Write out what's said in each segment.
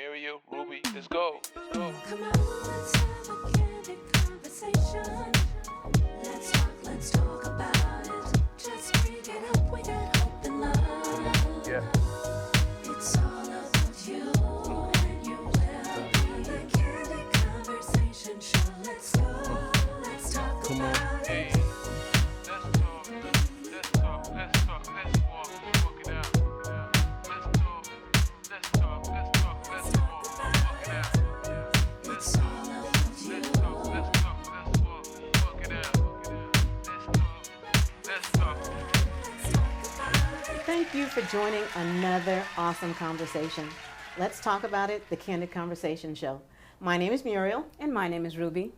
Muriel, Ruby, let's go. Let's go. Come on, let's have a candid conversation. Let's talk about it. Just bring it up, we got hope and love. Yeah. It's all about you and your well-being. The Candid Conversation Show. Let's go. Let's talk about Hey, it. let's talk. Let's talk. Let's talk. Let's walk it out. Let's talk. Let's talk. Let's talk. Let's walk it out. It's all about you. Let's talk. Let's talk. Let's walk it out. Let's talk. Let's talk. Thank you for joining another awesome conversation. Let's talk about it, the Candid Conversation Show. My name is Muriel. And my name is Ruby.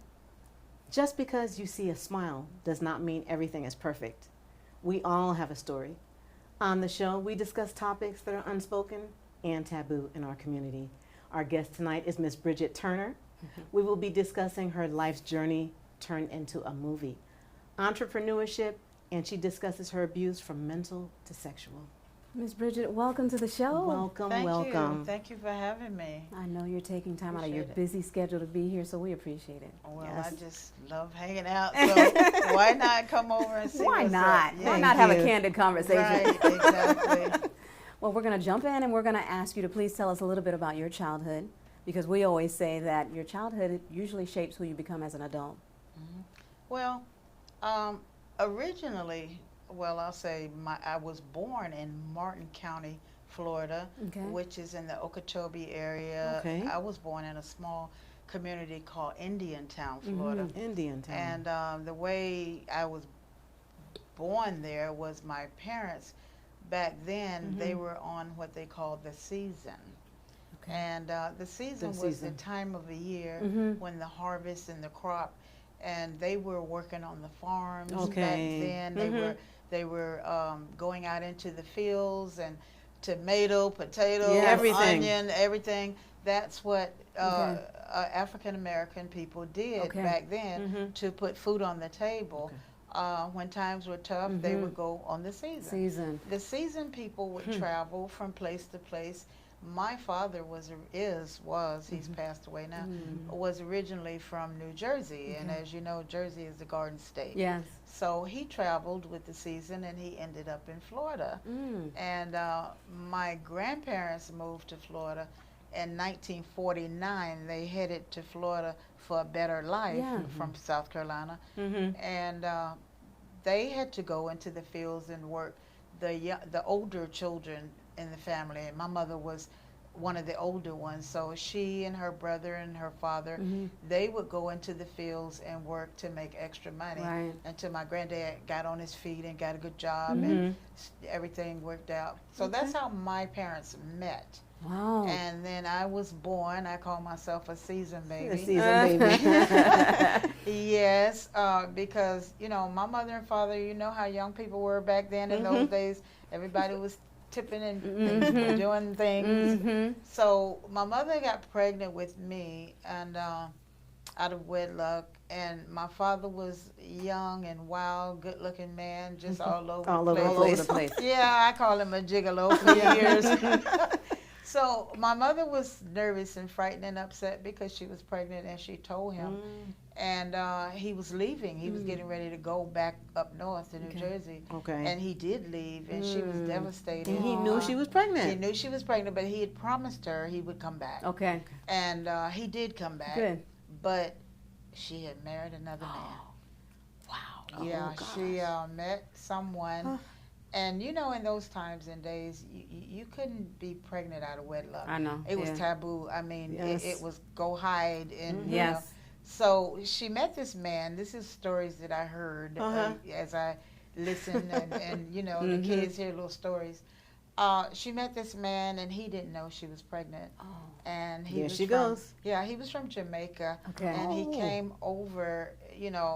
Just because you see a smile does not mean everything is perfect. We all have a story. On the show, we discuss topics that are unspoken and taboo in our community. Our guest tonight is Miss Bridgette Turner. We will be discussing her life's journey turned into a movie, entrepreneurship, and she discusses her abuse from mental to sexual. Miss Bridgette, welcome to the show. Welcome, Thank welcome. you. Thank you for having me. I know you're taking time out of your Appreciate it. busy schedule to be here, so we appreciate it. Well, Yes. I just love hanging out, so why not come over and see Why what's not? up? Why Thank not have you. a candid conversation? Right, exactly. Well, we're going to jump in and we're going to ask you to please tell us a little bit about your childhood, because we always say that your childhood usually shapes who you become as an adult. Well, originally, I'll say I was born in Martin County, Florida, Okay. which is in the Okeechobee area. Okay. I was born in a small community called Indiantown, Florida. Indian town. And the way I was born there was my parents, back then, they were on what they called the season. Okay. And the season The was season. the time of the year Mhm. when the harvest and the crop, and they were working on the farms Okay. back then. They were going out into the fields and tomato, potato, Yeah, everything. onion, everything. That's what Okay. African American people did Okay. back then Mhm. to put food on the table. Okay. When times were tough, they would go on the season. Season. The season people would travel from place to place. My father he's passed away now, was originally from New Jersey. And as you know, Jersey is the Garden State. Yes. So he traveled with the season and he ended up in Florida. Mm. And my grandparents moved to Florida in 1949. They headed to Florida for a better life Yeah. from South Carolina. Mhm. And they had to go into the fields and work. The older children in the family, and my mother was one of the older ones, so she and her brother and her father, they would go into the fields and work to make extra money Right. until my granddad got on his feet and got a good job and everything worked out. So that's how my parents met. Wow. And then I was born, I call myself a seasoned baby. The season baby. Yes, because, my mother and father, you know how young people were back then in those days. Everybody was tipping and doing things. So my mother got pregnant with me and out of wedlock. And my father was young and wild, good-looking man, just all over All the over place. the place. Yeah, I call him a gigolo for years. So my mother was nervous and frightened and upset because she was pregnant, and she told him. And he was leaving. He was getting ready to go back up north to New Jersey. Okay. And he did leave, and she was devastated. And he knew she was pregnant. He knew she was pregnant, but he had promised her he would come back. Okay. And he did come back. Good. But she had married another man. Wow. Yeah, Oh, she met someone. And in those times and days, you couldn't be pregnant out of wedlock. I know. It was Yeah. taboo. I mean, Yes. it was go hide and you know. Yes. So she met this man. This is stories that I heard as I listened, and the kids hear little stories. She met this man, and he didn't know she was pregnant. Oh. And he There was she from, goes. Yeah, he was from Jamaica, Okay. and he Oh. came over,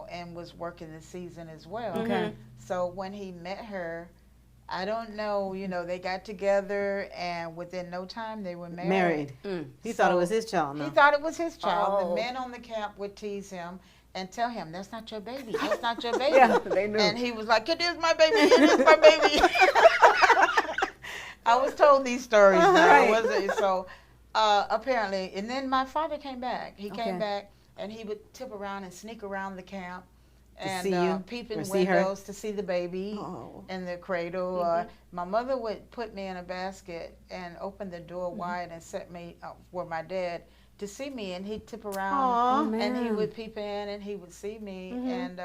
and was working the season as well. Okay. So when he met her, I don't know, they got together, and within no time they were married. He thought it So was his child. No. He thought it was his child. Oh. The men on the camp would tease him and tell him, "That's not your baby. That's not your baby." Yeah, they knew. And he was like, "It is my baby. It is my baby." I was told these stories. Now, Right. wasn't it? So Apparently, and then my father came back. He Okay. came back, and he would tip around and sneak around the camp, To and see you peep or in see her? windows to see the baby Oh. in the cradle. My mother would put me in a basket and open the door wide and set me for my dad to see me, and he'd tip around, Aw. Oh, and he man. would peep in, and he would see me, Mhm. and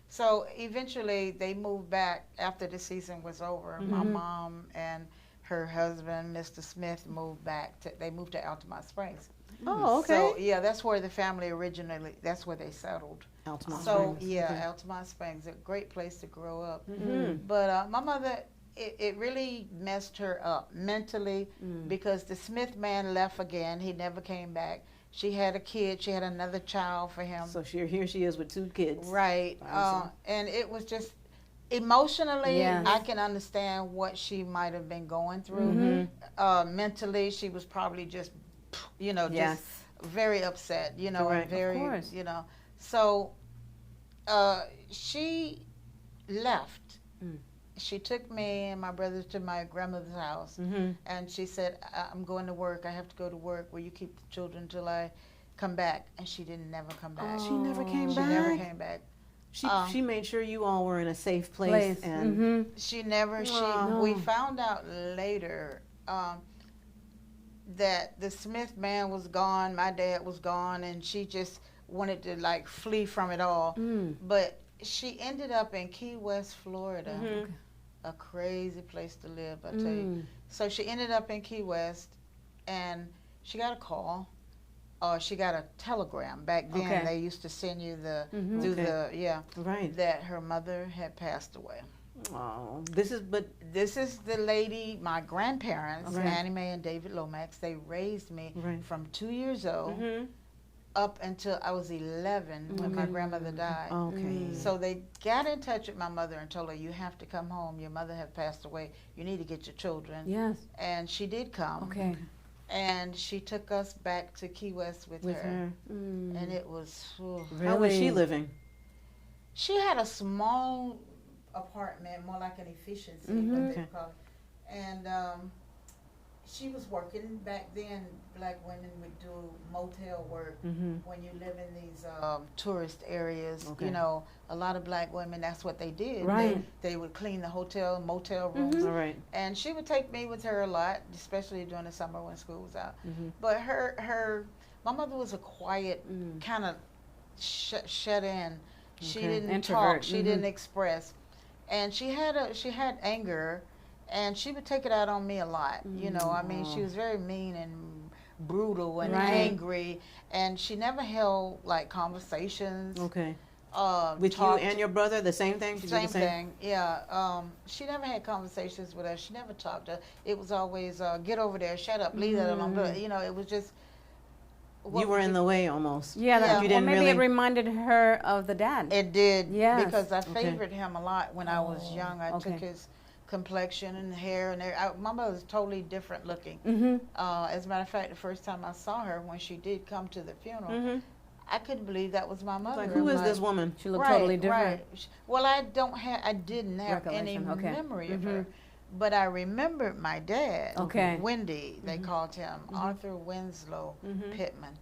so eventually they moved back after the season was over. My Mhm. mom and her husband, Mr. Smith, moved back. They moved to Altamont Springs. Oh, okay. So yeah, that's where the family originally. That's where they settled. Altamont So Springs. yeah, Okay. Altamont Springs, a great place to grow up. Mhm. But my mother, it really messed her up mentally because the Smith man left again. He never came back. She had a kid. She had another child for him. So here she is with 2 kids. Right. Awesome. And it was just emotionally, Yes. I can understand what she might have been going through. Mhm. Mentally, she was probably just, just Yes. very upset, Correct. and very, Of course. So she left. She took me and my brothers to my grandmother's house, Mhm. and she said, I'm going to work. I have to go to work. Will you keep the children till I come back? And she didn't never come back. She never came She back. never came back. She made sure you all were in a safe place. Place. And Mhm. She never. Aw. We found out later that the Smith man was gone. My dad was gone, and she just wanted to like flee from it all. But she ended up in Key West, Florida, Mhm. a crazy place to live, I tell you. So she ended up in Key West, and she got a call. She got a telegram. Back then, Okay. they used to send you Mhm. through Okay. Right. that her mother had passed away. Oh, This is the lady, my grandparents, Okay. Annie Mae and David Lomax. They raised me Right. from 2 years old Mhm. up until I was 11 when my grandmother died. Okay. So they got in touch with my mother and told her, you have to come home. Your mother has passed away. You need to get your children. Yes. And she did come. Okay. And she took us back to Key West with her. And it was, How was she Really? living? she had a small apartment, more like an efficiency, what they Okay. call it. And she was working. Back then, black women would do motel work Mhm. when you live in these tourist areas. Okay. A lot of black women, that's what they did. Right. They would clean the motel rooms. All right. And she would take me with her a lot, especially during the summer when school was out. Mhm. But my mother was a quiet, kind of shut in. She Okay. didn't Introvert. talk. She didn't express, and she had anger, and she would take it out on me a lot. I mean, she was very mean and brutal and Right. angry, and she never held like conversations. Okay. With you talked- and your brother, the same thing? She did the same thing, yeah. She never had conversations with us. She never talked to us. It was always, get over there, shut up, leave that alone. But, it was just. You were in the way almost. Yeah, Yeah. You or didn't maybe really. it reminded her of the dad. It did, Yes. because I Okay. favored him a lot when I was young. I okay. took his complexion and hair and everything. My mother was totally different looking. Mm-hmm. As a matter of fact, the first time I saw her, when she did come to the funeral, Mhm. I couldn't believe that was my mother. Like, who I'm is this woman? She looked totally different. Right. Well, I didn't have any Recollection, okay. memory of her, but I remembered my dad. Okay. Wendy, they called him Arthur Winslow Pittman.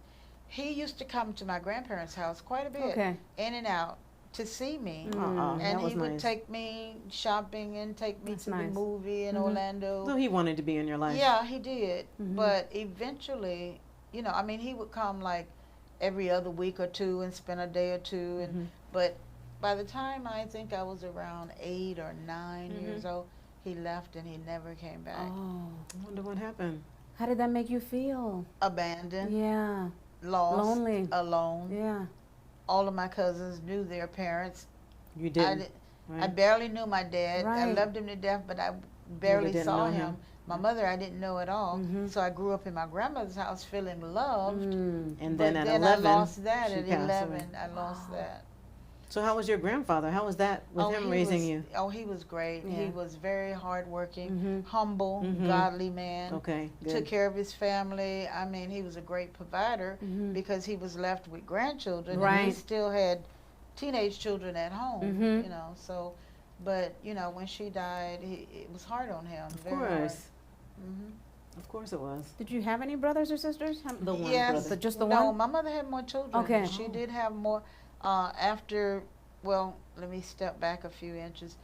He used to come to my grandparents' house quite a bit, Okay. in and out, to see me. That And was he would nice. take me shopping and take me That's to nice. the movie in Orlando. So he wanted to be in your life. Yeah, he did. But eventually, I mean, he would come like every other week or two and spend a day or two. And but by the time I think I was around 8 or 9 years old, he left and he never came back. Oh. I wonder what happened. How did that make you feel? Abandoned, Yeah. lost, Lonely. alone. Yeah. All of my cousins knew their parents. You I, didn't. did, I Right. barely knew my dad. I Right. loved him to death, but I barely didn't saw know him. him. My mother, I didn't know at all. So I grew up in my grandmother's house feeling loved. And But then at then 11, I lost that she at passed 11. away. I lost that. So how was your grandfather? How was that with him he raising was, you? Oh, he was great. He Yeah. was very hardworking, humble, Mhm. godly man. Okay, good. Took care of his family. I mean, he was a great provider because he was left with grandchildren, and he Right. still had teenage children at home. Mhm. So, but when she died, it was hard on him. Of very hard. course. Mhm. Of course it was. Did you have any brothers or sisters? The one Yes. brother. Just the No, one? my mother had more children. Okay. She Oh. did have more. After, well, let me step back a few inches.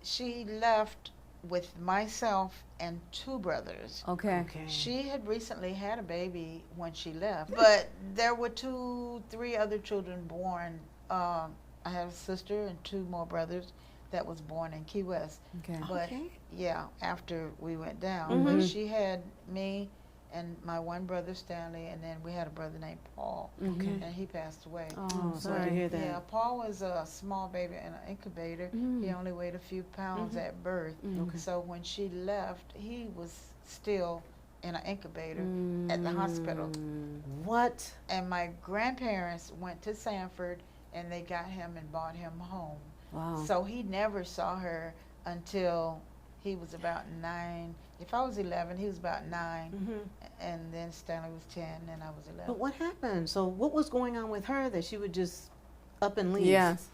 She left with myself and 2 brothers. Okay. Okay. She had recently had a baby when she left, but there were 3 other children born. I have a sister and 2 more brothers that was born in Key West. Okay. But Okay. yeah, after we went down, Mhm. but she had me and my one brother Stanley, and then we had a brother named Paul, Okay. and he passed away. Oh, Sorry to sorry. hear that. Yeah, Paul was a small baby in an incubator. Mm. He only weighed a few pounds Mhm. at birth. Mm. Okay. So when she left, he was still in an incubator at the hospital. Mm. What? And my grandparents went to Sanford and they got him and brought him home. Wow. So he never saw her until he was about 9. If I was 11, he was about 9. Mm-hmm. And then Stanley was 10 and I was 11. But what happened? So what was going on with her that she would just up and leave? Yes.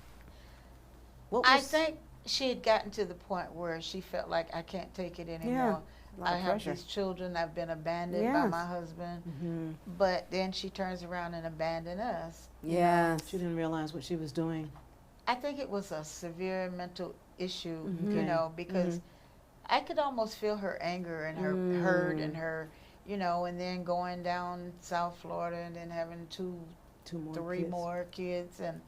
What was, I think she had gotten to the point where she felt like I can't take it anymore. A lot I of have pressure. these children. I've been abandoned by Yes. my husband. Mm-hmm. But then she turns around and abandons us. Yes. She didn't realize what she was doing. I think it was a severe mental issue, Mhm. you Okay. know, because I could almost feel her anger and her hurt and her, you know, and then going down South Florida and then having 2, 3 kids. more kids and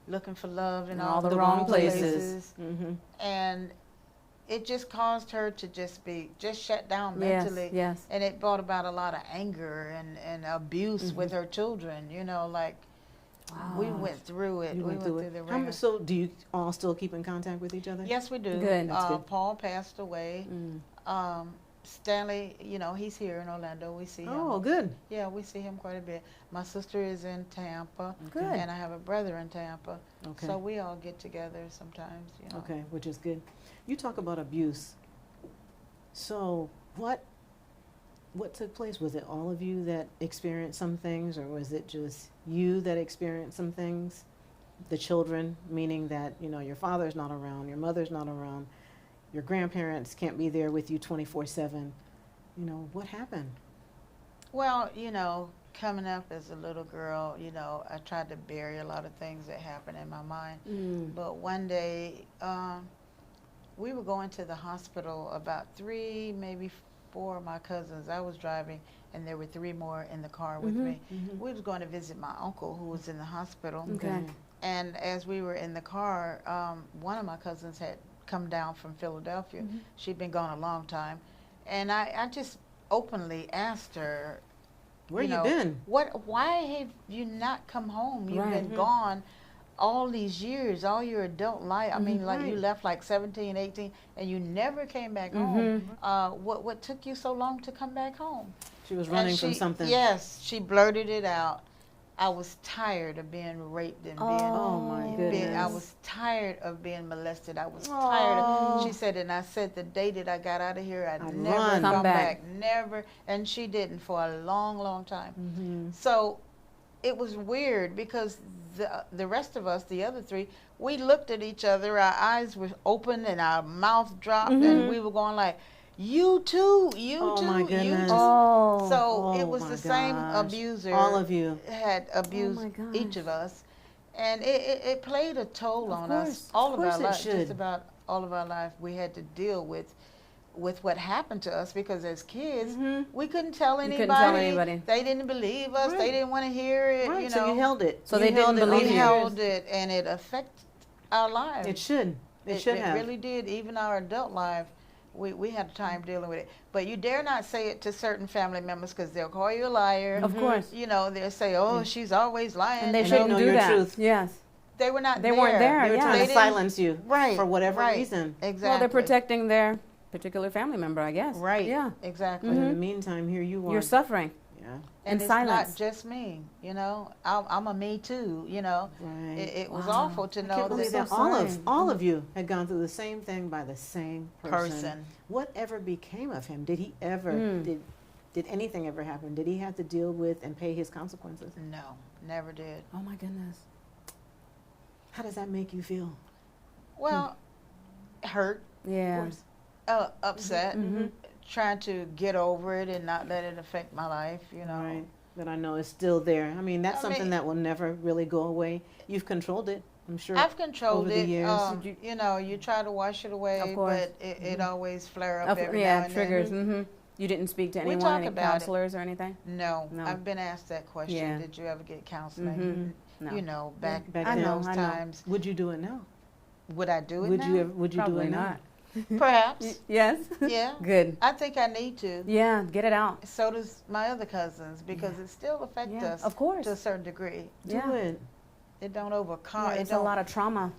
looking for love in In all all the the wrong wrong places. places. Mm-hmm. And it just caused her to just shut down Yes. mentally. Yes. And it brought about a lot of anger and abuse with her children, you know, like we Wow. went through it. You we went through through it. the How ringer. much, so do you all still keep in contact with each other? Yes, we do. Good. That's good. Paul passed away. Mm. Stanley, you know, he's here in Orlando. We see him. Oh, good. Yeah, we see him quite a bit. My sister is in Tampa, Good. and I have a brother in Tampa. Okay. So we all get together sometimes, you know. Okay, which is good. You talk about abuse. So what took place? Was it all of you that experienced some things, or was it just you that experienced some things? The children, meaning that, you know, your father's not around, your mother's not around, your grandparents can't be there with you 24/7. You know, what happened? Well, you know, coming up as a little girl, you know, I tried to bury a lot of things that happened in my mind. Mm. But one day, we were going to the hospital, about 3, maybe 4 of my cousins. I was driving, and there were 3 more in the car with me. Mm-hmm. We was going to visit my uncle who was in the hospital. Okay. And as we were in the car, one of my cousins had come down from Philadelphia. Mhm. She'd been gone a long time. And I just openly asked her, Where you you know, been? why have you not come home? You've Right. been gone all these years, all your adult life. I mean, like you Right. left like 17, 18, and you never came back home. What took you so long to come back home? She was And running from she- something. Yes, she blurted it out. I was tired of being raped and Oh, my being, goodness. I was tired of being molested. I was Aw. tired. She said, and I said the day that I got out of here, I'd I'd never run. come Come back. back. Never. And she didn't for a long, long time. Mm-hmm. So it was weird because the rest of us, the other 3, we looked at each other. Our eyes were open and our mouth dropped, and we were going like, "You too, you Oh, too, my you goodness. too." Oh. So it Oh, was my the same gosh. abuser. All of you. had abused my gosh. each of us, and it played a toll Of on course. us all Of of our course it life. should. Just about all of our life, we had to deal with what happened to us because as kids, we couldn't tell You anybody. couldn't tell anybody. They didn't believe us. Right. They didn't want to hear it. Right, You so know, you held it. So You they held didn't it all believe we you. years. held it, and it affected our lives. It should. It should have. really did. Even our adult life, we had a time dealing with it. But you dare not say it to certain family members because they'll call you a liar. Of course. You know, they'll say, "Oh, she's always lying." And they And they shouldn't know do your that. truth. Yes. They were not. They weren't there. They were yeah. trying They to didn't- silence you Right. for whatever right, reason. Exactly. Well, they're protecting their particular family member, I guess. Right. Yeah. Exactly. But in the meantime, here you are. You're suffering. Yeah. And in it's silence. not just me. You know, I'm a me too. You know, Right. it was Wow. awful to I know can't believe that that so sorry. all of you had gone through the same thing by the same person. person. Whatever became of him? Did he ever Mm. did anything ever happen? Did he have to deal with and pay his consequences? No, never did. Oh my goodness. How does that make you feel? Well, hurt, Of Yeah. course. upset, Mhm. trying to get over it and not let it affect my life, you know. Right. That I know is still there. I mean, that's I something mean- that will never really go away. You've controlled it, I'm sure. I've controlled over the it. years. You know, you try to wash it away, Of course. but it always flare up every now yeah, and triggers. then. Mm-hmm. You didn't speak to We anyone, talk any about it. counselors or anything? No, No. I've been asked that question. Yeah. Did you ever get counseling? No. You know, back, Back in then. those I know. times. Would you do it now? Would I do it Would now? you ever, would you do Probably it now? not. Perhaps. Yes? Yeah. Good. I think I need to. Yeah, get it out. So does my other cousins because it still affects Yeah, us of course. to a certain degree. Do Yeah. it. It don't overcome. Yeah, it it's a don't. lot of trauma.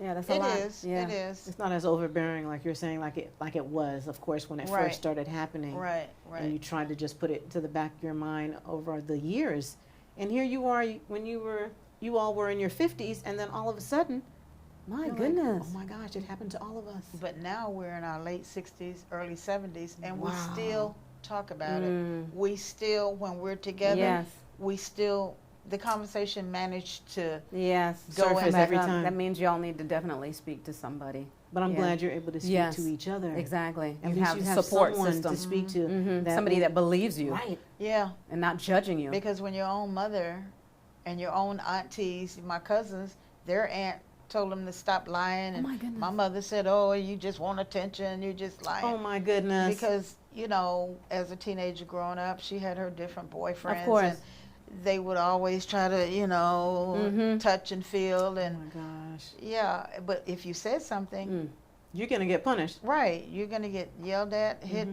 Yeah, that's a It lot. is. Yeah. It is. It's not as overbearing like you're saying, like it was, of course, when it Right. first started happening. Right. And you Right. tried to just put it to the back of your mind over the years. And here you are when you all were in your 50s, and then all of a sudden, My you're like, goodness. oh my gosh, it happened to all of us. But now we're in our late 60s, early 70s, and we Wow. still talk about it. Mm. We still, when we're together, Yes. we still, the conversation managed to, Yes. Go Surface and every That- time. That means y'all need to definitely speak to somebody. But I'm Yeah. glad you're able to speak Yes. to each other. Exactly. At You least have you have support someone system. to speak to. Mhm. that Somebody will- that believes you Right. yeah, and not judging you. because when your own mother and your own aunties, my cousins, their aunt told them to stop lying, Oh and my goodness. my mother said, "Oh, you just want attention, you're just lying." Oh my goodness. Because you know, as a teenager growing up, she had her different boyfriends, course. and they would always try to, you know, Mhm. touch and feel, oh and my gosh. yeah. But if you said something, Mm. You're gonna get punished. right, you're gonna get yelled at, hit,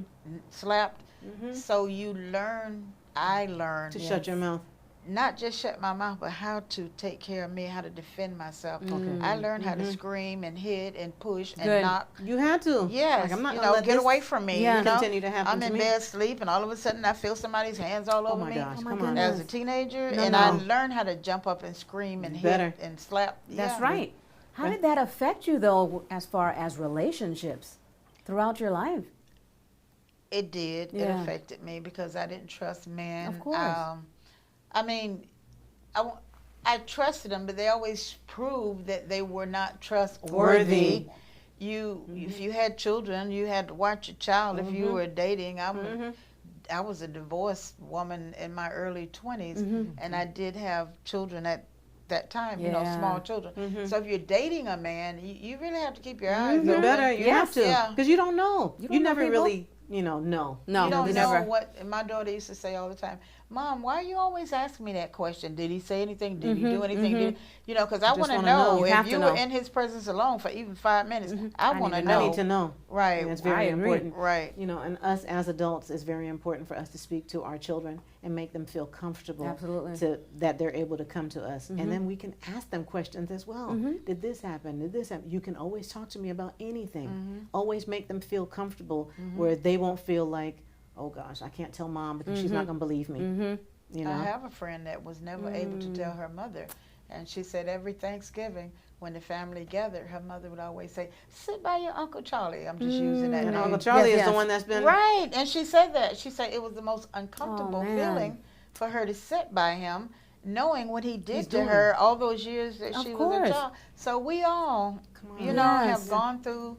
slapped. Mm-hmm. So you learn. I learned To shut your mouth. not just shut my mouth, but how to take care of me, how to defend myself. Okay. I learned how to Mhm. scream and hit and push and Good. knock. You had to. Yes, Like, I'm not you gonna know, let get this away from me. Yeah. You know? continue to happen I'm to in me. bed sleep, and all of a sudden I feel somebody's hands all Oh over my me. gosh, Oh my come on. goodness. As a teenager, No, and no. I learned how to jump up and scream and Better. hit and slap. That's Yeah. right. How did that affect you, though, as far as relationships throughout your life? It did. It Yeah. affected me because I didn't trust men. Of course. I mean, I trusted them, but they always proved that they were not trustworthy. Worthy. If you had children, you had to watch your child. If you Mhm. were dating, Mhm. I was a divorced woman in my early 20s, Mhm. and I did have children at that time, you know, Yeah. small children. Mhm. So if you're dating a man, you really have to keep your eyes You open. better. You Yes. have to. Yeah. Because you don't know. You You, don't know never people. really, know. No, You don't they know never. what, and my daughter used to say all the time, Mom, why are you always asking me that question? Did he say anything? Did he do anything? Did, you know, because I Just want to wanna know, know. You if have you to were know. in his presence alone for even 5 minutes. I I want to need to know. I need to know. Right, And it's I very agree. important. right. And us as adults, it's very important for us to speak to our children and make them feel comfortable Absolutely. that they're able to come to us. And then we can ask them questions as well. Did this happen? Did this happen? You can always talk to me about anything. Always make them feel comfortable where they won't feel like, oh gosh, I can't tell Mom because she's not going to believe me. Mm-hmm. You know? I have a friend that was never able to tell her mother. And she said every Thanksgiving when the family gathered, her mother would always say, sit by your Uncle Charlie. I'm just using that And name. Uncle Charlie Yes, is the yes. one that's been Right. And she said that. She said it was the most uncomfortable Oh, man. feeling for her to sit by him, knowing what he did He's to doing. her all those years that Of she was course. a child. So we all, Come on. you know, Yes. have gone through,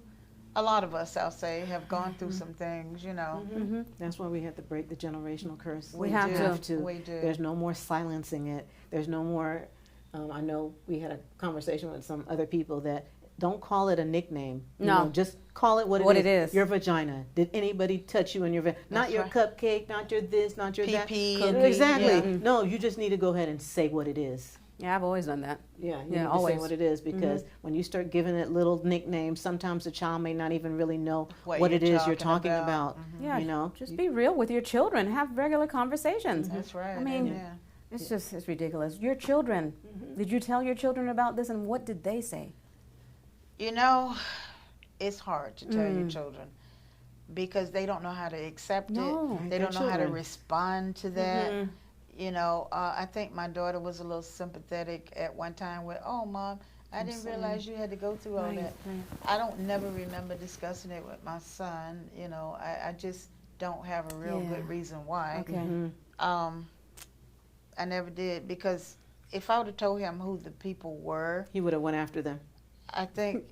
a lot of us, I'll say, have gone through some things, you know. Mm-hmm. That's why we have to break the generational curse. We have do. We do. There's no more silencing it. There's no more. I know we had a conversation with some other people that don't call it a nickname. You No. know, just call it what it is. Your vagina. Did anybody touch you in your vagina? Not That's your right. cupcake, not your this, not your that. PP Cookie. and Exactly. yeah. No, you just need to go ahead and say what it is. Yeah, I've always done that. Yeah, you Yeah, need always. to say what it is because when you start giving it little nicknames, sometimes the child may not even really know what it is you're talking about. Yeah, You know, just be real with your children. Have regular conversations. That's right. I mean, yeah. It's ridiculous. Your children, did you tell your children about this and what did they say? You know, it's hard to tell your children because they don't know how to accept No. it. They They're don't know how to children. respond to that. You know, I think my daughter was a little sympathetic at one time with, oh, Mom, I didn't realize you had to go through all that. I don't never remember discussing it with my son. You know, I just don't have a real Yeah. good reason why. Okay. I never did because if I would have told him who the people were, he would have went after them. I think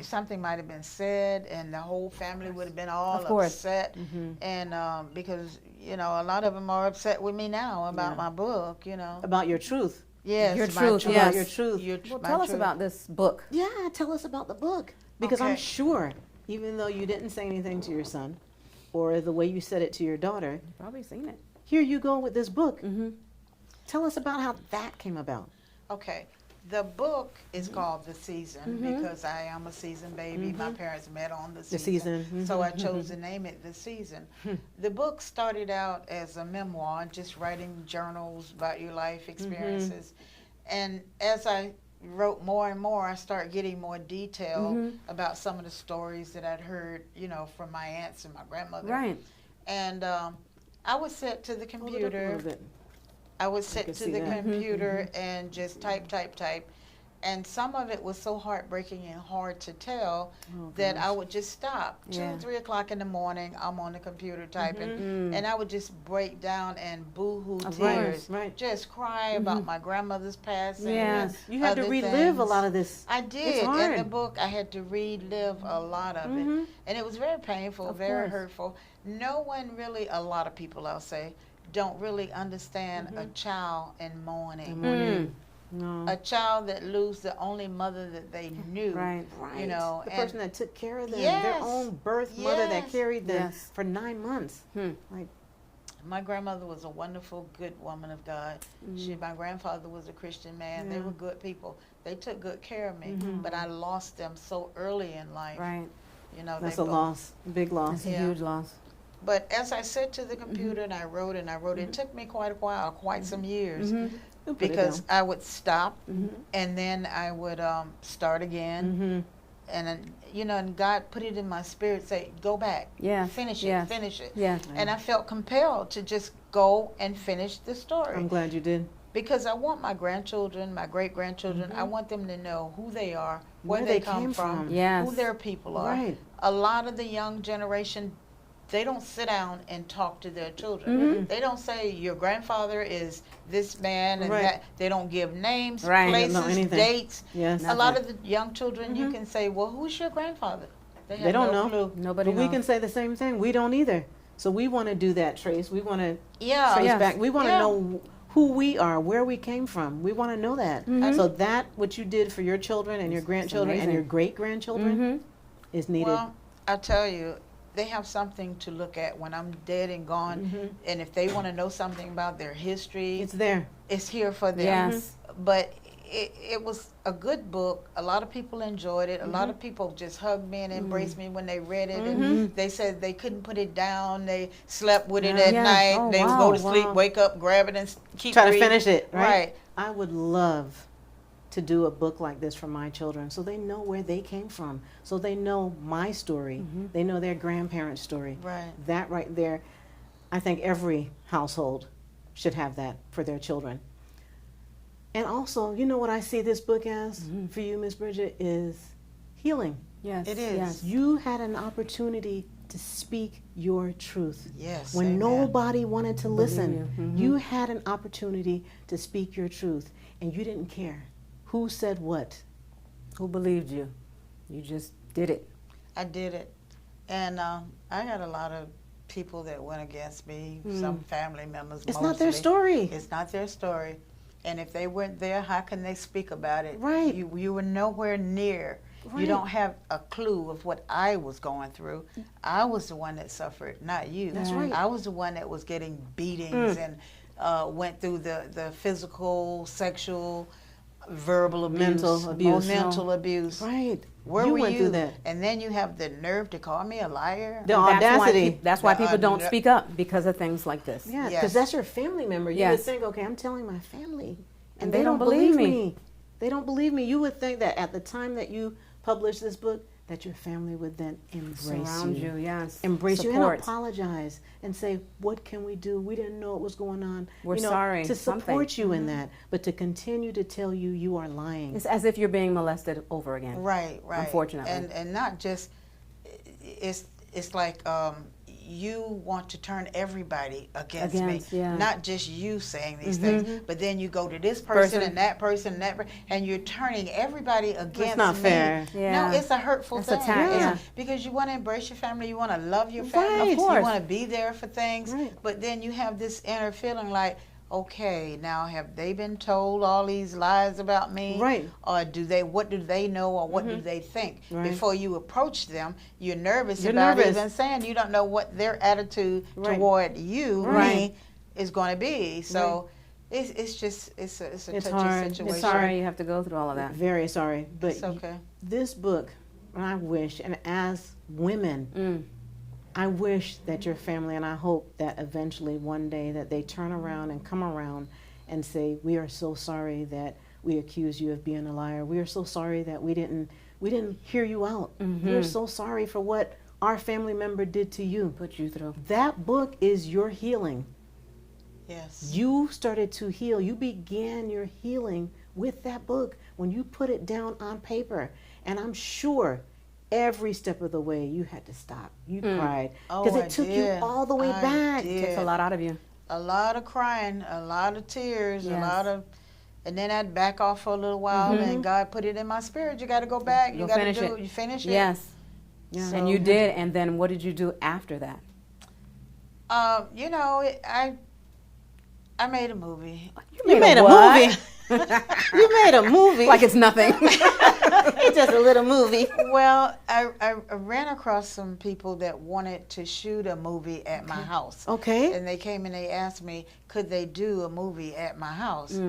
something might have been said, and the whole family would have been all Of course. upset. And because a lot of them are upset with me now about Yeah. my book. About your truth. Yes, Your my truth, truth. yes. Your truth. Well, My tell us truth. about this book. Yeah, tell us about the book. Because I'm Okay. sure, even though you didn't say anything to your son, or the way you said it to your daughter, You've probably seen it. here you go with this book. Mm-hmm. Tell us about how that came about. Okay. The book is called The Season because I am a season baby. My parents met on the The season. season. So I chose to name it The Season. The book started out as a memoir, just writing journals about your life experiences. And as I wrote more and more, I started getting more detail about some of the stories that I'd heard, from my aunts and my grandmother. Right. And I would sit to the Hold it up a computer. little bit. I would can sit to see the that. computer and just type. And some of it was so heartbreaking and hard to tell Oh, that I gosh. would just stop. Yeah. 2, 3 o'clock in the morning, I'm on the computer typing. And I would just break down and boo-hoo Of tears. right. Just cry about my grandmother's passing. Yes. and You had to other relive a things. lot of this. I did. In hard. the book, I had to relive a lot of it. And it was very painful, Of very course. hurtful. No one really, a lot of people, I'll say, don't really understand a child in mourning. Mm. No. A child that lose the only mother that they knew. Right. Right. know, the and- person that took care of them, Yes. their own birth mother that Yes. carried them Yes. for 9 months. Like, My grandmother was a wonderful, good woman of God. My grandfather was a Christian man. They Yeah. were good people. They took good care of me, but I lost them so early in life. Right. that's they a both- loss, big loss. That's a Yeah. huge loss. But as I sat to the computer and I wrote, it took me quite a while, quite some years, You'll put it because down. I would stop and then I would start again. And and God put it in my spirit, say, go back, Yeah. finish it, Yes. finish it. Yeah. And I felt compelled to just go and finish the story. I'm glad you did. Because I want my grandchildren, my great-grandchildren, I want them to know who they are, where they come came from, from. Yes. who their people are. Right. A lot of the young generation, they don't sit down and talk to their children. They don't say, your grandfather is this man and Right. that. They don't give names, Right. They don't know places, anything. dates. Yes. A lot of the young children, you can say, well, who's your grandfather? Have They don't no know. clue. Nobody But we knows. can say the same thing. We don't either. So we want to do that trace. We want to Yeah. trace Yes. back. We want to Yeah. know who we are, where we came from. We want to know that. So that what you did for your children and your grandchildren and amazing. your great grandchildren is needed. Well, I tell you, they have something to look at when I'm dead and gone. And if they want to know something about their history, It's there. it's here for them. Yes. But it was a good book. A lot of people enjoyed it. A lot of people just hugged me and embraced me when they read it. And they said they couldn't put it down. They slept with it Yeah. at Yes. night. Oh, They would wow, go to sleep, wow. wake up, grab it, and keep Try to reading. finish it, right? Right. I would love to do a book like this for my children so they know where they came from. So they know my story. They know their grandparents' story. Right. That right there, I think every household should have that for their children. And also, you know what I see this book as for you, Miss Bridgette, is healing. Yes. It is. Yes. You had an opportunity to speak your truth. Yes. When amen. nobody wanted to listen, you. you had an opportunity to speak your truth, and you didn't care who said what. Who believed you? You just did it. I did it. And I got a lot of people that went against me, some family members. It's not their mostly. story. It's not their story. And if they weren't there, how can they speak about it? Right. You were nowhere near. Right. You don't have a clue of what I was going through. I was the one that suffered, not you. That's right. I was the one that was getting beatings and went through the physical, sexual, verbal abuse, Mental abuse. mental abuse. Right. Where you were went you? through that. And then you have the nerve to call me a liar. The audacity. That's why The people don't aud- speak up, because of things like this. Yeah, because Yes. that's your family member. You would Yes. think, okay, I'm telling my family, And they don't believe me. They don't believe me. You would think that at the time that you published this book, that your family would then embrace Surround you, yes. embrace you Support. and apologize and say, what can we do? We didn't know what was going on. We're sorry, To something. support you in that, but to continue to tell you you are lying. It's as if you're being molested over again. Right, right. Unfortunately. And not just, it's like you want to turn everybody against me, yeah. not just you saying these things, but then you go to this person and that person and that, and you're turning everybody against me. That's not fair. Yeah. No, it's a hurtful That's thing. attack, yeah. Because you want to embrace your family, you want to love your family, Right. Of course. you want to be there for things, Right. but then you have this inner feeling like, okay, now have they been told all these lies about me? Right. Or what do they know, or what do they think? Right. Before you approach them, you're nervous You're about nervous. even saying. You don't know what their attitude Right. toward you, Right. me, is going to be. So it's a touchy hard. situation. It's Sorry you have to go through all of that. Very sorry, but It's okay. this book, I wish, and as women, I wish that your family, and I hope that eventually one day that they turn around and come around and say, we are so sorry that we accused you of being a liar. We are so sorry that we didn't hear you out. We're so sorry for what our family member did to you. Put you through. That book is your healing. Yes. You started to heal. You began your healing with that book when you put it down on paper. And I'm sure every step of the way you had to stop. You cried. Because Oh, it took you all the way back. did. Takes a lot out of you. A lot of crying, a lot of tears, Yes. a lot of, and then I'd back off for a little while, and God put it in my spirit. You got to go back. You You'll got to finish do it. it. You finish it. Yes. Yeah. And you did. And then what did you do after that? You know, I made a movie. You made a what? movie. You made a movie. Like it's nothing. It's just a little movie. Well, I ran across some people that wanted to shoot a movie at my house. Okay. And they came and they asked me, could they do a movie at my house?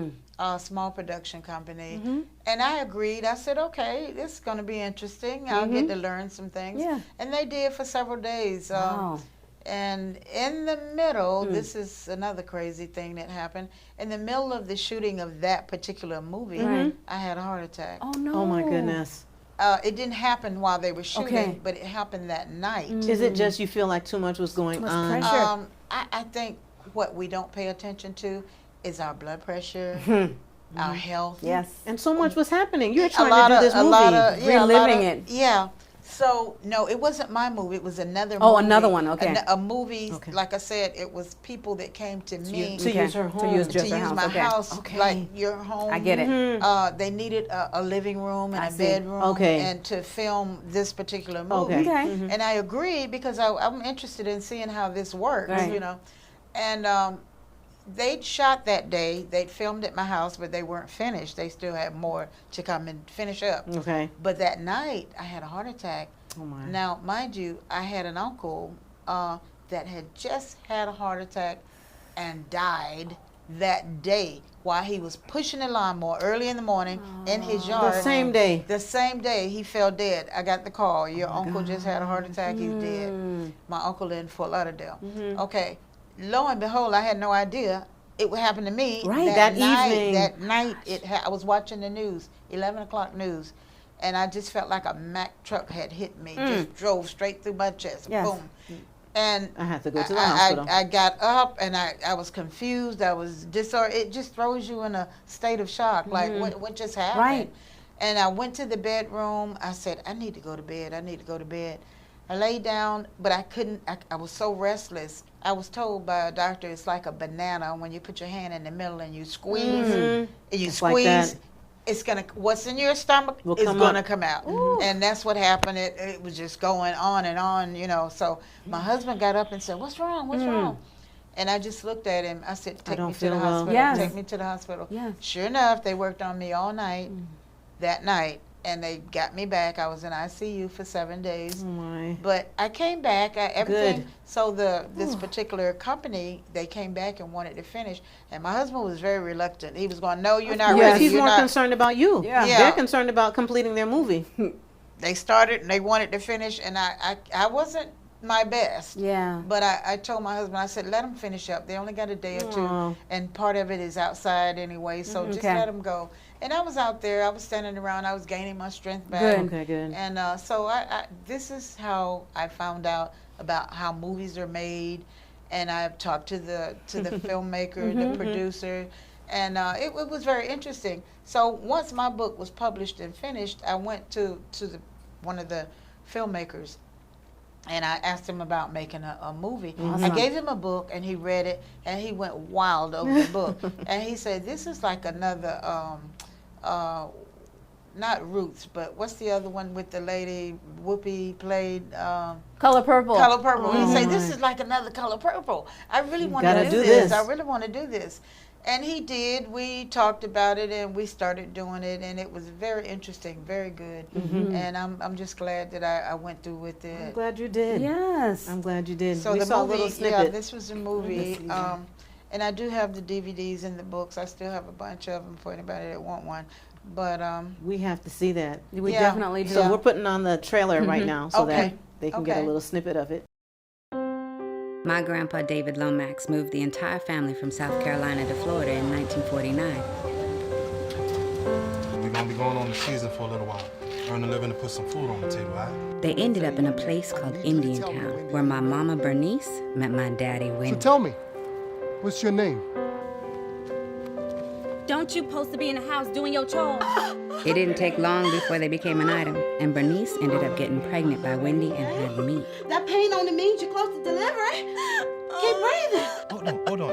A small production company. And I agreed. I said, okay, this is going to be interesting. I'll get to learn some things. Yeah. And they did for several days. Wow. And in the middle, this is another crazy thing that happened. In the middle of the shooting of that particular movie, I had a heart attack. Oh, no. Oh my goodness. It didn't happen while they were shooting, Okay. but it happened that night. Is it just you feel like too much was going much on? pressure. Sure. I think what we don't pay attention to is our blood pressure, our health. Yes. And so much was happening. You were A trying lot to do of- this a movie. lot of- yeah, a lot Reliving of- it. Yeah. So, no, it wasn't my movie. It was another movie. Oh, another one, okay. A movie, Okay. like I said, it was people that came to me to use her home. To use to just use her house. my Okay. house, Okay. like your home. I get it. They needed a living room and I a see. bedroom, Okay. and to film this particular movie. Okay. Okay. And I agreed because I'm interested in seeing how this works, Right. you know. And they'd shot that day. They'd filmed at my house, but they weren't finished. They still had more to come and finish up. Okay. But that night, I had a heart attack. Oh my. Now, mind you, I had an uncle that had just had a heart attack and died that day while he was pushing the lawnmower early in the morning in his yard. The same day. The same day he fell dead. I got the call. Your uncle just had a heart attack. He's dead. My uncle in Fort Lauderdale. Okay. Lo and behold, I had no idea it would happen to me. Right, that night, evening. That night, I was watching the news, 11 o'clock news, and I just felt like a Mack truck had hit me. Just drove straight through my chest. Yes. Boom. And I had to go to the hospital. I got up and I was confused. I was it just throws you in a state of shock. Like what just happened? Right. And I went to the bedroom. I said, I need to go to bed. I need to go to bed. I lay down, but I couldn't. I was so restless. I was told by a doctor it's like a banana when you put your hand in the middle and you squeeze and you It's like squeeze. that. It's gonna what's in your stomach Will is come gonna up. come out, and that's what happened. It was just going on and on, you know. So my husband got up and said, "What's wrong? What's wrong?" And I just looked at him. I said, "Take don't me to the feel well. hospital. Yes. Take me to the hospital." Yes. Sure enough, they worked on me all night that night, and they got me back. I was in ICU for 7 days. Oh my. But I came back. Everything. Good. So this particular company, they came back and wanted to finish, and my husband was very reluctant. He was going, "No, you're not Yes, ready. he's You're more not." concerned about you. Yeah. Yeah. They're concerned about completing their movie. They started and they wanted to finish, and I wasn't my best. Yeah. But I told my husband, I said, let them finish up. They only got a day or two, Aw. and part of it is outside anyway, so just Okay. let them go. And I was out there. I was standing around. I was gaining my strength back. Good. Okay, good. And so I this is how I found out about how movies are made, and I've talked to the filmmaker, the producer, and it was very interesting. So once my book was published and finished, I went to one of the filmmakers, and I asked him about making a movie. I Awesome. gave him a book, and he read it, and he went wild over the book. And he said, "This is like another, not Roots, but what's the other one with the lady Whoopi played? Color Purple. Color Purple." He said, "This my. is like another Color Purple. I really want gotta to do do this. this." I really want to do this." And he did. We talked about it, and we started doing it, and it was very interesting, very good. And I'm just glad that I went through with I'm it. glad you did. Yes. I'm glad you did. So we the saw movie, a little yeah, snippet. this was a movie, see that. and I do have the DVDs and the books. I still have a bunch of them for anybody that want one. But We have to see that. We Yeah. definitely do. So Yeah. we're putting on the trailer right now so that Okay. they can get a Okay. little snippet of it. My grandpa, David Lomax, moved the entire family from South Carolina to Florida in 1949. We're gonna be going on the season for a little while. Earn a living to put some food on the table, right? They ended up in a place called Indiantown, where my mama Bernice met my daddy So Wendy. tell me, what's your name? Don't you supposed to be in the house doing your chores? It didn't take long before they became an item, and Bernice ended up getting pregnant by Wendy and had me. That pain only means you're close to delivery. Keep breathing. Hold on.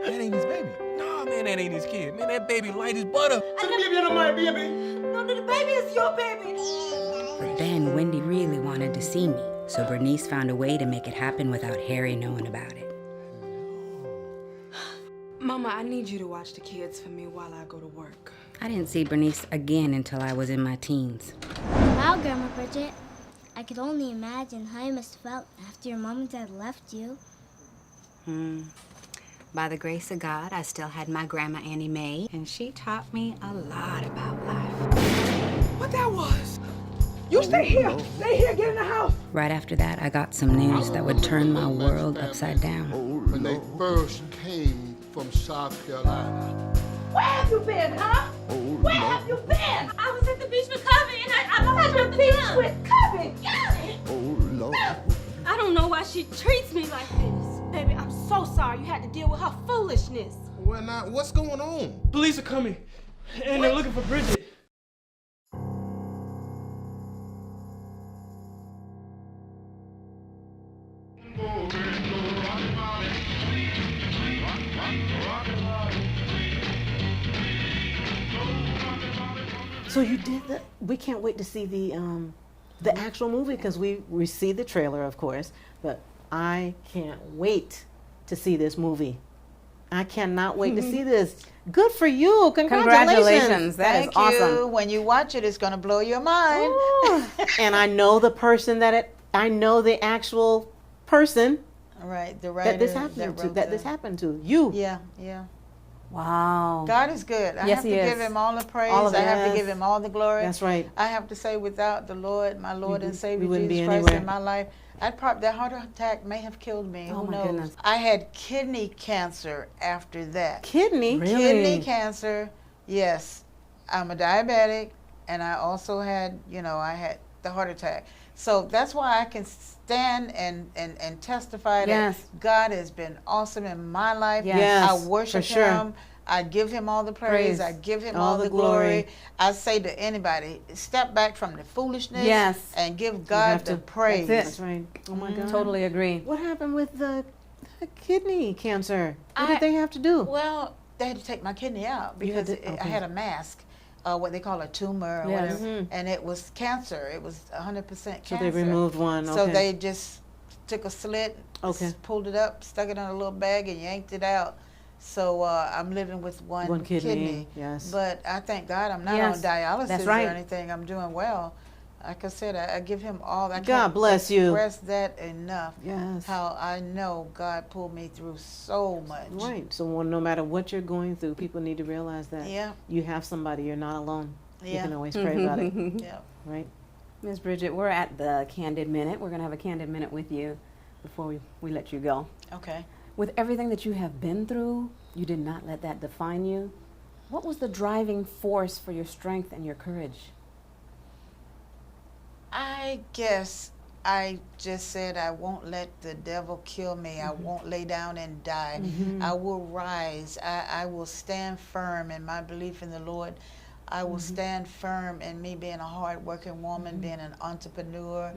That ain't his baby. Nah, man, that ain't his kid. Man, that baby light as butter. No, the baby is your baby. But then Wendy really wanted to see me, so Bernice found a way to make it happen without Harry knowing about it. Mama, I need you to watch the kids for me while I go to work. I didn't see Bernice again until I was in my teens. Wow, Grandma Bridget. I could only imagine how you must have felt after your mom and dad left you. By the grace of God, I still had my grandma Annie Mae, and she taught me a lot about life. What that was? You stay here. Stay here. Get in the house. Right after that, I got some news that would turn my world upside down. When they first came from South Carolina. Where have you been, huh? Where have you been? I was at the beach with Cubby, and I lost at the beach with Cubby. Yeah. Oh, Lord. I don't know why she treats me like this. Baby, I'm so sorry you had to deal with her foolishness. Well, now, what's going on? Police are coming, and they're looking for Bridget. So you did the. We can't wait to see the actual movie because we see the trailer, of course. But I can't wait to see this movie. I cannot wait to see this. Good for you! Congratulations! That is thank awesome. you. When you watch it, it's going to blow your mind. Ooh. And I know the person I know the actual person Right, the writer that this happened to. wrote That this happened to. You. Yeah, yeah. Wow. God is good. I Yes, have to he give is. him all the praise. All of I it. have to Yes. give him all the glory. That's right. I have to say, without the Lord, my Lord and Savior wouldn't be Jesus Christ anywhere. in my life, that heart attack may have killed me. Oh, Who my knows? goodness. I had kidney cancer after that. Kidney. Really? Kidney cancer. Yes, I'm a diabetic, and I also had, I had the heart attack. So that's why I can stand and testify Yes. that God has been awesome in my life. Yes, I worship for sure. Him. I give Him all the praise. Praise. I give Him All all the the glory. glory. I say to anybody, step back from the foolishness Yes. and give have God to. the praise. That's right. Oh my God. Totally agree. What happened with the kidney cancer? What I- did they have to do? Well, they had to take my kidney out You had because to- I okay. had a mask, what they call a tumor or Yes. whatever, and it was cancer. It was 100% So cancer. they removed one. So okay. they just took a slit, Okay. pulled it up, stuck it in a little bag, and yanked it out. So I'm living with one kidney. Yes. But I thank God I'm not Yes, on dialysis that's right. or anything. I'm doing well. Like I said, I give Him all. I God can't bless you. express that enough. Yes. How I know God pulled me through so much. Right. So no matter what you're going through, people need to realize that Yeah. you have somebody. You're not alone. You Yeah. can always pray about it. Yeah. Right. Ms. Bridget, we're at the Candid Minute. We're going to have a Candid Minute with you before we let you go. Okay. With everything that you have been through, you did not let that define you. What was the driving force for your strength and your courage? I guess I just said I won't let the devil kill me. I won't lay down and die. I will rise. I will stand firm in my belief in the Lord. I will stand firm in me being a hard-working woman, being an entrepreneur.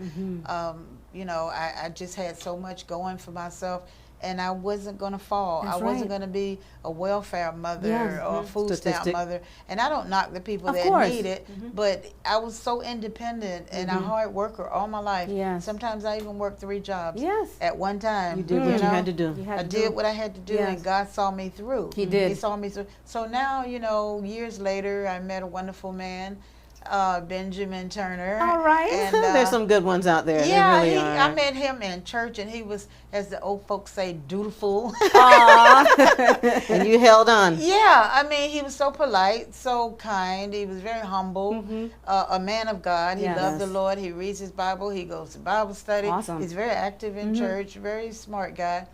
You know, I just had so much going for myself, and I wasn't going to fall. That's I wasn't right. going to be a welfare mother Yes. or a food stamp Statistic. mother. And I don't knock the people Of that course. need it, but I was so independent and a hard worker all my life. Yes. Sometimes I even worked 3 jobs Yes. at one time. You did what you know? had to do. You had I to did do- what I had to do, Yes. and God saw me through. He did. He saw me through. So now, you know, years later, I met a wonderful man, Benjamin Turner. All right. And, There's some good ones out there. yeah, There really are. I met him in church, and he was, as the old folks say, dutiful. And you held on. Yeah, I mean, he was so polite, so kind. He was very humble, a man of God. He Yes. loved the Lord. He reads his Bible. He goes to Bible study. Awesome. He's very active in church, very smart guy.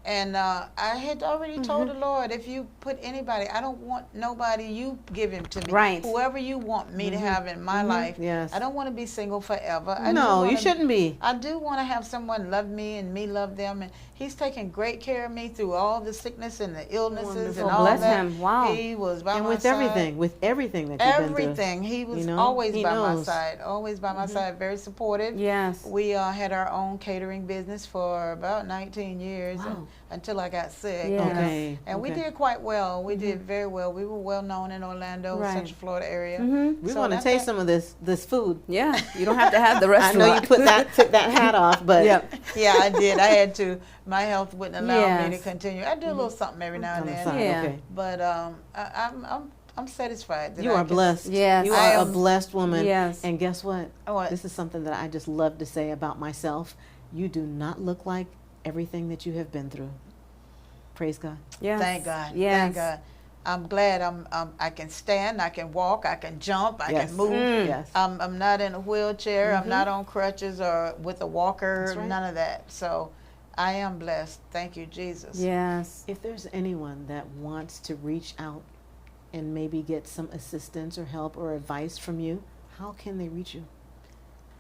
And I had already told the Lord, if you put anybody, I don't want nobody, you give him to me. Right. Whoever you want me to have in my life. Yes. I don't want to be single forever. I do No, you wanna- shouldn't be. I do want to have someone love me and me love them, and he's taken great care of me through all the sickness and the illnesses and Wonderful. all Bless that. him. Wow. He was by And my with side. everything that you've been through. Everything. He was You know, always he by my knows. side, always by my side, very supportive. Yes. We had our own catering business for about 19 years until I got sick. Yeah. Okay. And we okay. did quite well. We did very well. We were well known in Orlando, Right. Central Florida area. We So want to that's taste that- some of this food. Yeah. You don't have to have the I restaurant. know you took that hat off, but Yep. Yeah, I did. I had to. My health wouldn't allow me Yes. to continue. I do a little something every now on and the then. side. Yeah. Okay. But I'm satisfied. That You I are can- blessed. Yes. You I are a am- blessed woman. Yes. And guess what? What? This is something that I just love to say about myself. You do not look like everything that you have been through. Praise God. Yes. Thank God. Yes. Thank God. I'm glad I can stand, I can walk, I can jump, I Yes. can move. Yes. I'm not in a wheelchair. I'm not on crutches or with a walker. That's right. None of that. So I am blessed. Thank you, Jesus. Yes. If there's anyone that wants to reach out and maybe get some assistance or help or advice from you, how can they reach you?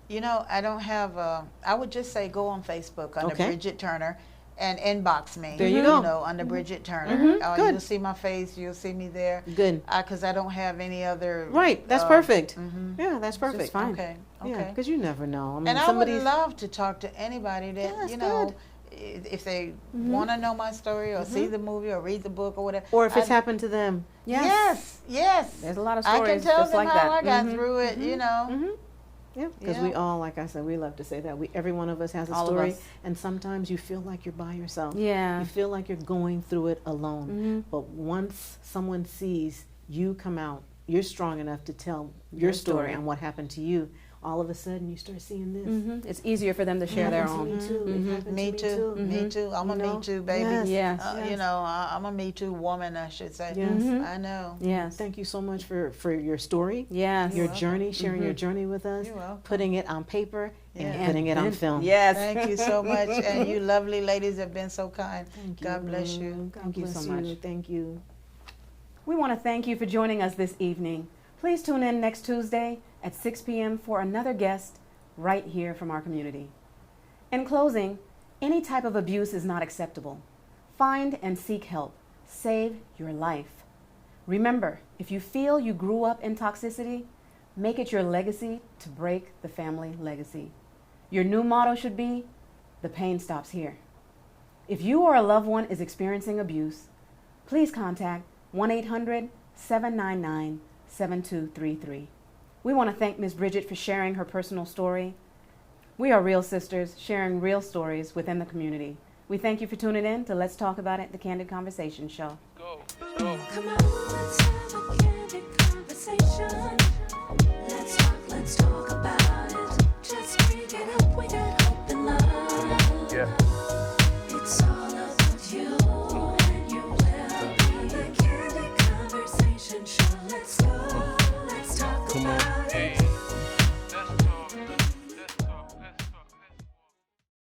You know, I don't have. I would just say go on Facebook under Okay. Bridgette Turner and inbox me. There you go. You know, under Bridgette Turner. Good. You'll see my face. You'll see me there. Good. Because I don't have any other. Right. That's perfect. mhm. Yeah, that's perfect. fine. Okay. Yeah, Okay. because you never know. I mean, And I would somebody's love to talk to anybody that, Yes, you know, good. if they want to know my story or see the movie or read the book or whatever. or if it's I- happened to them. Yes, yes. There's a lot of I stories can tell just them like how that. I got Mhm. through it, you know. Yeah, because we all, like I said, we love to say that. Every one of us has a All of story, us. and sometimes you feel like you're by yourself. Yeah. You feel like you're going through it alone. But once someone sees you come out, you're strong enough to tell your story story. and what happened to you, all of a sudden you start seeing this. Mhm. It's easier for them to share their Happened to own. Me too. It happened Me to too. Me too. I'm You a know? Me Too baby. Yes. Yes. You know, I'm a Me Too woman, I should say. Yes. I know. Yes. Thank you so much for your story, Yes. your journey, sharing your journey with us, You're welcome. putting it on paper and Yeah. putting it on film. Yes. Thank you so much. And you lovely ladies have been so kind. Thank God bless you. God Thank you bless so much. Thank you. We want to thank you for joining us this evening. Please tune in next Tuesday at 6 p.m. for another guest right here from our community. In closing, any type of abuse is not acceptable. Find and seek help. Save your life. Remember, if you feel you grew up in toxicity, make it your legacy to break the family legacy. Your new motto should be, the pain stops here. If you or a loved one is experiencing abuse, please contact 1-800-799-7233. We want to thank Ms. Bridgette for sharing her personal story. We are real sisters sharing real stories within the community. We thank you for tuning in to Let's Talk About It, the Candid Conversation Show. Go. Let's go. Come on, let's have a candid conversation. Let's talk about it. Just bring it up, we got hope and love. Yeah. It's all about you and your well-being. The Candid Conversation Show. Let's go, let's talk about it.